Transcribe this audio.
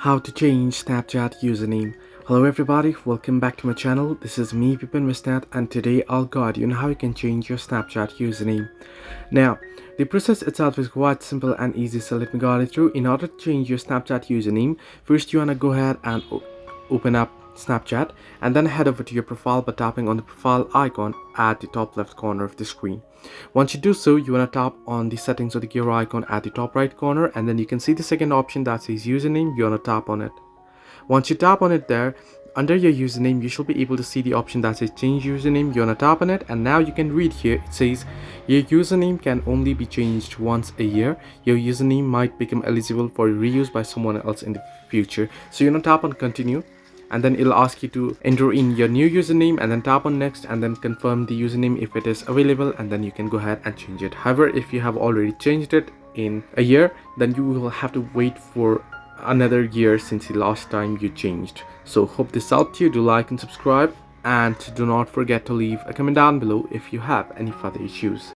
How to change Snapchat username. Hello everybody, welcome back to my channel. This is me Pipin Visnat, and today I'll guide you on how you can change your Snapchat username. Now, the process itself is quite simple and easy, so let me guide you through. In order to change your Snapchat username, first you wanna go ahead and open up Snapchat and then head over to your profile by tapping on the profile icon at the top left corner of the screen. Once you do so, you want to tap on the settings or the gear icon at the top right corner, and then you can see the second option that says username. You want to tap on it. Once you tap on it there, under your username you should be able to see the option that says change username. You want to tap on it, and now you can read here, it says your username can only be changed once a year. Your username might become eligible for reuse by someone else in the future. So you want to tap on continue, and then it'll ask you to enter in your new username, and then tap on next and then confirm the username if it is available, and then you can go ahead and change it. However, if you have already changed it in a year, then you will have to wait for another year since the last time you changed. So hope this helped you. Do like and subscribe, and do not forget to leave a comment down below if you have any further issues.